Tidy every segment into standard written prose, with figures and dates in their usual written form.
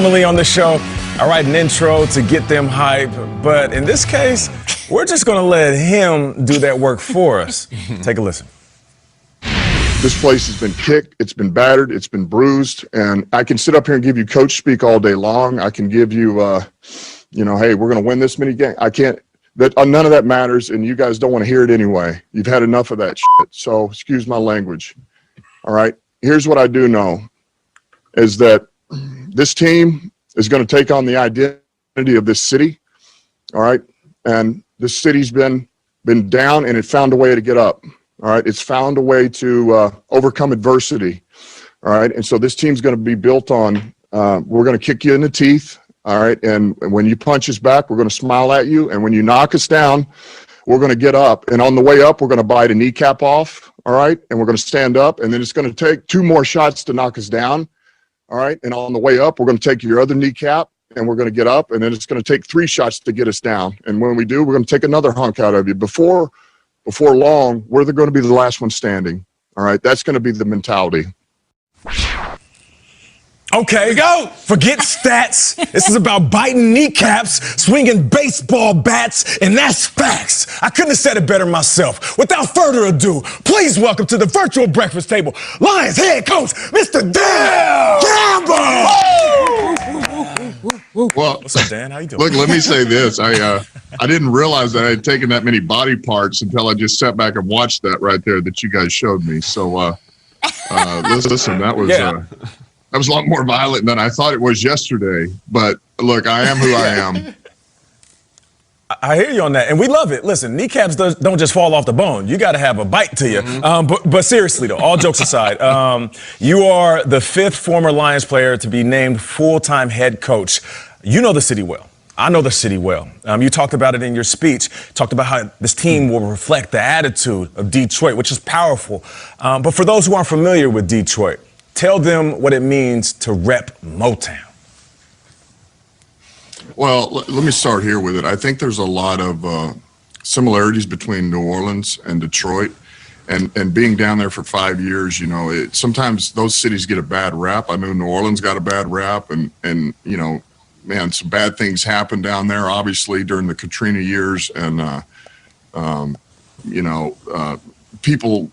Normally on the show, I write an intro to get them hype, but in this case, we're just going to let him do that work for us. Take a listen. This place has been kicked, it's been battered, it's been bruised, and I can sit up here and give you coach speak all day long. I can give you, hey, we're going to win this many games. I can't. None of that matters, and you guys don't want to hear it anyway. You've had enough of that shit, so excuse my language. All right? Here's what I do know, is that this team is going to take on the identity of this city, all right? And this city's been down, and it found a way to get up, all right? It's found a way to overcome adversity, all right? And so this team's going to be built on, we're going to kick you in the teeth, all right? And when you punch us back, we're going to smile at you. And when you knock us down, we're going to get up. And on the way up, we're going to bite a kneecap off, all right? And we're going to stand up. And then it's going to take 2 more shots to knock us down, all right? And on the way up, we're going to take your other kneecap, and we're going to get up. And then it's going to take 3 shots to get us down. And when we do, we're going to take another hunk out of you. Before long, we're going to be the last one standing, all right? That's going to be the mentality. Okay, go. Forget stats. This is about biting kneecaps, swinging baseball bats, and that's facts. I couldn't have said it better myself. Without further ado, please welcome to the virtual breakfast table, Lions head coach, Mr. Dan Campbell. Well, what's up, Dan? How you doing? Look, let me say this. I didn't realize that I had taken that many body parts until I just sat back and watched that right there that you guys showed me. So, listen, that was. Yeah. That was a lot more violent than I thought it was yesterday. But look, I am who I am. I hear you on that, and we love it. Listen, kneecaps don't just fall off the bone. You got to have a bite to you. But seriously, though, all jokes aside, you are the 5th former Lions player to be named full-time head coach. You know the city well. I know the city well. You talked about it in your speech, talked about how this team will reflect the attitude of Detroit, which is powerful. But for those who aren't familiar with Detroit, tell them what it means to rep Motown. Well, let me start here with it. I think there's a lot of similarities between New Orleans and Detroit. And being down there for 5 years, sometimes those cities get a bad rap. I know New Orleans got a bad rap, and man, some bad things happened down there, obviously, during the Katrina years. And, people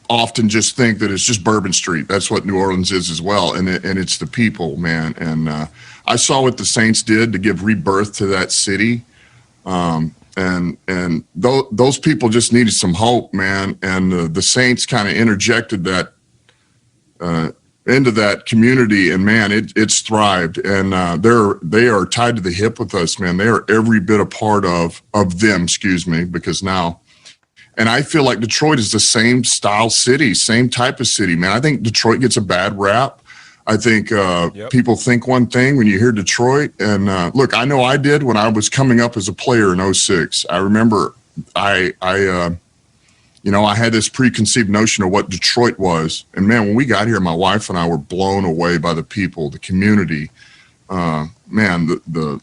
often just think that it's just Bourbon Street. That's what New Orleans is as well. And it's the people, man. And I saw what the Saints did to give rebirth to that city. And those people just needed some hope, man. And the Saints kind of interjected that into that community, and man, it's thrived. And they are tied to the hip with us, man. They are every bit a part of them, because now. And I feel like Detroit is the same style city, same type of city, man. I think Detroit gets a bad rap. I think people think one thing when you hear Detroit. And look, I know I did when I was coming up as a player in 2006. I remember I had this preconceived notion of what Detroit was. And man, when we got here, my wife and I were blown away by the people, the community, man, the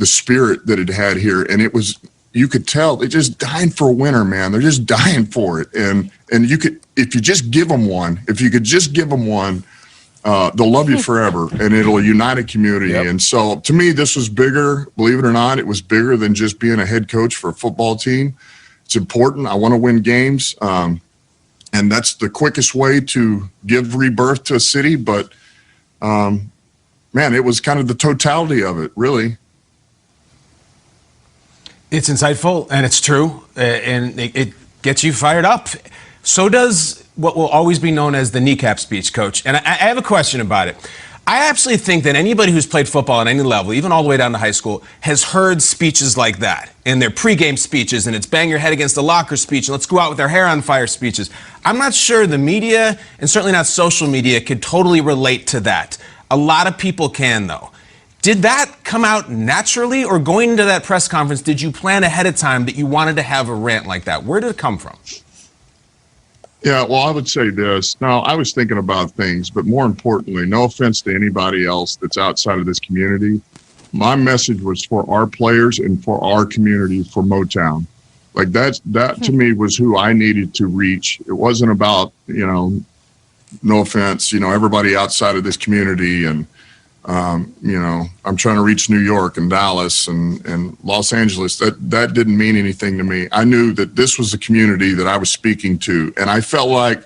spirit that it had here. And it was, you could tell they're just dying for a winner, man. They're just dying for it. And you could, if you just give them one, they'll love you forever, and it'll unite a community. Yep. And so to me, this was bigger, believe it or not. It was bigger than just being a head coach for a football team. It's important. I want to win games. And that's the quickest way to give rebirth to a city. But man, it was kind of the totality of it, really. It's insightful, and it's true, and it gets you fired up. So does what will always be known as the kneecap speech, Coach. And I have a question about it. I absolutely think that anybody who's played football at any level, even all the way down to high school, has heard speeches like that, and their pregame speeches, and it's bang your head against the locker speech, and let's go out with our hair on fire speeches. I'm not sure the media, and certainly not social media, could totally relate to that. A lot of people can, though. Did that come out naturally, or going into that press conference, did you plan ahead of time that you wanted to have a rant like that? Where did it come from? Yeah, well, I would say this. Now, I was thinking about things, but more importantly, no offense to anybody else that's outside of this community, my message was for our players and for our community, for Motown. Like that to me was who I needed to reach. It wasn't about, no offense, everybody outside of this community. And You know, I'm trying to reach New York and Dallas and Los Angeles. That didn't mean anything to me. I knew that this was the community that I was speaking to. And I felt like,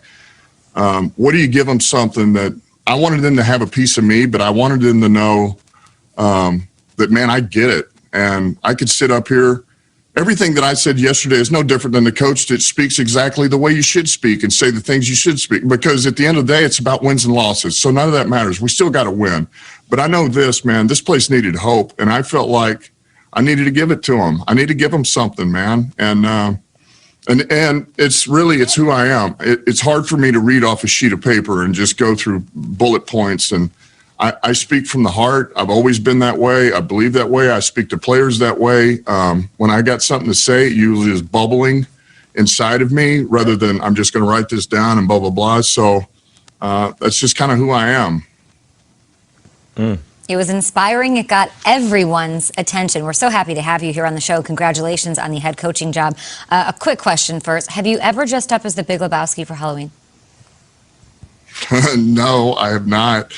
what do you give them something that I wanted them to have a piece of me, but I wanted them to know that, man, I get it. And I could sit up here. Everything that I said yesterday is no different than the coach that speaks exactly the way you should speak and say the things you should speak, because at the end of the day, it's about wins and losses. So none of that matters. We still got to win. But I know this, man, this place needed hope. And I felt like I needed to give it to them. I need to give them something, man. And it's who I am. It's hard for me to read off a sheet of paper and just go through bullet points. And I speak from the heart. I've always been that way. I believe that way. I speak to players that way. When I got something to say, it usually is bubbling inside of me rather than I'm just going to write this down and blah, blah, blah. So that's just kind of who I am. It was inspiring. It got everyone's attention. We're so happy to have you here on the show. Congratulations on the head coaching job. A quick question first. Have you ever dressed up as the Big Lebowski for Halloween? No, I have not.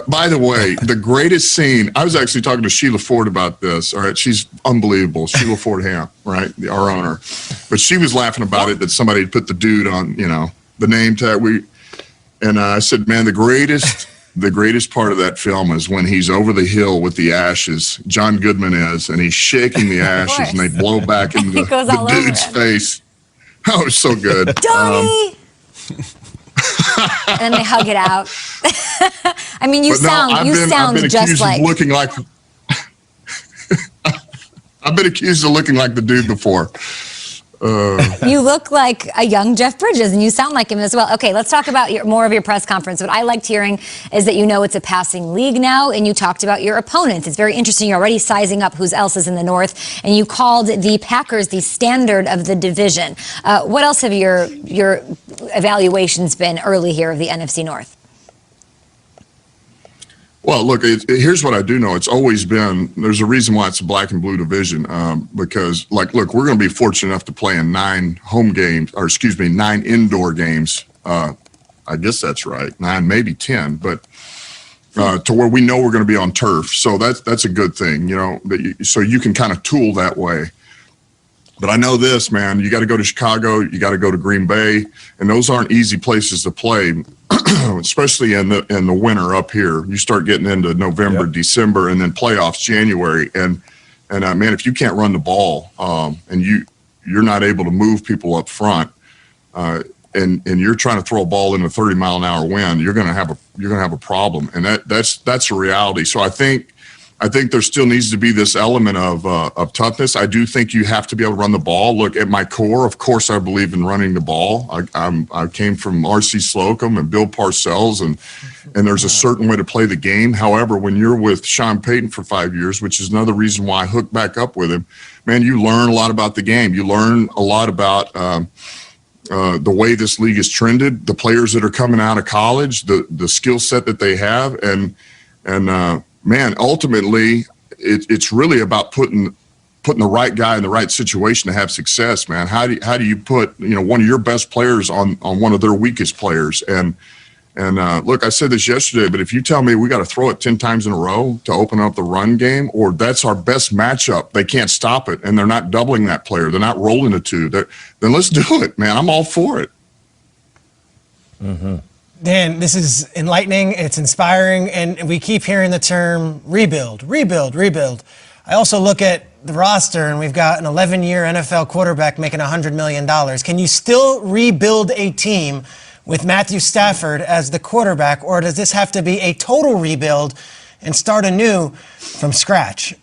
By the way, the greatest scene, I was actually talking to Sheila Ford about this. All right. She's unbelievable. Sheila Ford Ham, right? Our owner. But she was laughing about it, that somebody had put the dude on, you know, the name tag. And I said, man, the greatest part of that film is when he's over the hill with the ashes. John Goodman is, and he's shaking the ashes and they blow back into the dude's face. Oh, it's so good. Donnie! And then they hug it out. I mean, you sound just like. I've been accused of looking like the dude before. You look like a young Jeff Bridges, and you sound like him as well. Okay, let's talk about more of your press conference. What I liked hearing is that you know it's a passing league now, and you talked about your opponents. It's very interesting. You're already sizing up who else is in the North, and you called the Packers the standard of the division. What else have your evaluations been early here of the NFC North? Well, look, here's what I do know. It's always been, there's a reason why it's a black and blue division, because, like, look, we're going to be fortunate enough to play in 9 indoor games. I guess that's right, 9, maybe 10, but to where we know we're going to be on turf. So that's a good thing, you know, so you can kind of tool that way. But I know this, man, you got to go to Chicago, you got to go to Green Bay, and those aren't easy places to play, especially in the winter up here. You start getting into November, December, and then playoffs January. And man, if you can't run the ball and you're not able to move people up front, and you're trying to throw a ball in a 30-mile-an-hour wind, you're gonna have a problem, and that's a reality. So I think there still needs to be this element of toughness. I do think you have to be able to run the ball. Look, at my core, of course, I believe in running the ball. I came from R.C. Slocum and Bill Parcells, and there's a certain way to play the game. However, when you're with Sean Payton for 5 years, which is another reason why I hooked back up with him, man, you learn a lot about the game. You learn a lot about the way this league is trended, the players that are coming out of college, the skill set that they have, and man, ultimately, it's really about putting the right guy in the right situation to have success, man. How do you put, you know, one of your best players on one of their weakest players? And look, I said this yesterday, but if you tell me we got to throw it 10 times in a row to open up the run game, or that's our best matchup, they can't stop it, and they're not doubling that player, they're not rolling the two, then let's do it, man. I'm all for it. Mm-hmm. Dan, this is enlightening, it's inspiring, and we keep hearing the term rebuild, rebuild, rebuild. I also look at the roster, and we've got an 11-year NFL quarterback making $100 million. Can you still rebuild a team with Matthew Stafford as the quarterback, or does this have to be a total rebuild and start anew from scratch?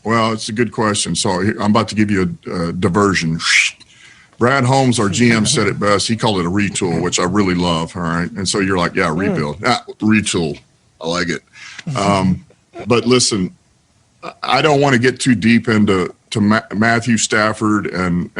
Well, it's a good question. So I'm about to give you a diversion. Brad Holmes, our GM, said it best. He called it a retool, which I really love. All right. And so you're like, yeah, rebuild. Retool. I like it. But listen, I don't want to get too deep into Matthew Stafford and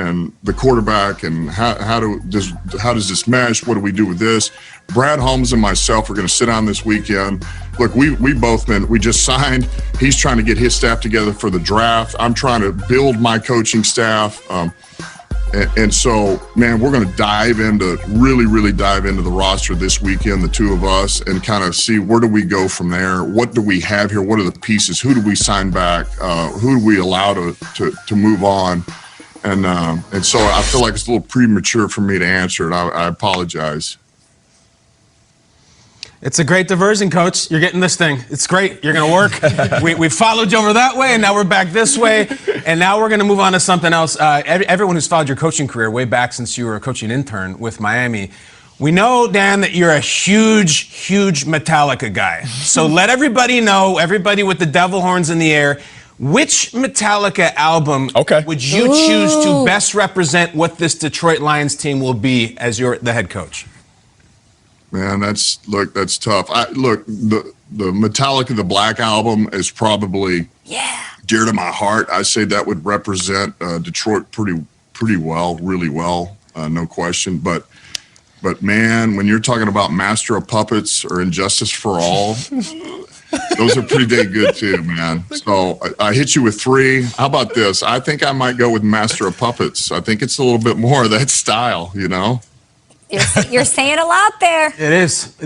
the quarterback and how does this mesh? What do we do with this? Brad Holmes and myself are going to sit down this weekend. Look, we just signed. He's trying to get his staff together for the draft. I'm trying to build my coaching staff. And so, man, we're going to really dive into the roster this weekend, the two of us, and kind of see where do we go from there? What do we have here? What are the pieces? Who do we sign back? Who do we allow to move on? And so I feel like it's a little premature for me to answer it. I apologize. It's a great diversion, Coach. You're getting this thing. It's great. You're going to work. We followed you over that way, and now we're back this way. And now we're going to move on to something else. Everyone who's followed your coaching career way back since you were a coaching intern with Miami, we know, Dan, that you're a huge Metallica guy. So let everybody know, everybody with the devil horns in the air, which Metallica album would you choose to best represent what this Detroit Lions team will be as the head coach? Man, that's tough. The Metallica, the Black Album is probably dear to my heart. I say that would represent Detroit pretty well, really well, no question. But man, when you're talking about Master of Puppets or Injustice for All, those are pretty dang good too, man. So I hit you with 3. How about this? I think I might go with Master of Puppets. I think it's a little bit more of that style, you know? You're saying a lot there. It is.